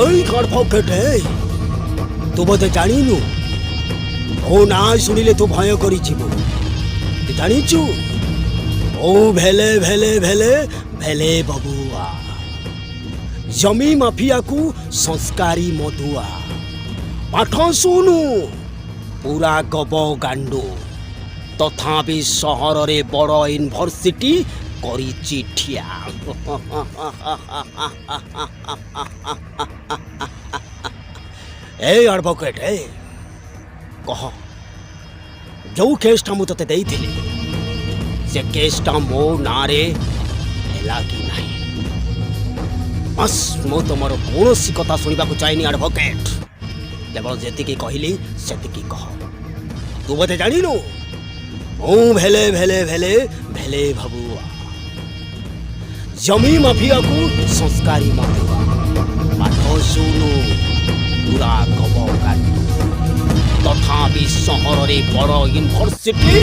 ओई कौन पॉकेटे तू बोते जानिनु ओ ना सुनिले तू भय करी जीवो तू जानिचु ओ भेले भेले भेले भेले बबुआ जमी माफिया को संस्कारी मधुआ पाठ सुनु पूरा गब गांडू तथापि सहर रे बड़ यूनिवर्सिटी करी चिठिया ए एडवोकेट ए कह जो केसटा मु तते देइथिली से केसटा मो नारे हेला कि नाही बस मु तुमर कौनसी कथा सुनिबा को चाहिनी एडवोकेट केवल जेतिकी कहली सेतिकी कह तू बोते जानिनु ओ भेले भेले भेले भेले भबुआ जमी माफिया को संस्कारी मधुआ पाठ सुनु पूरा गब गांडू तथापि सहर रे बड़ यूनिवर्सिटी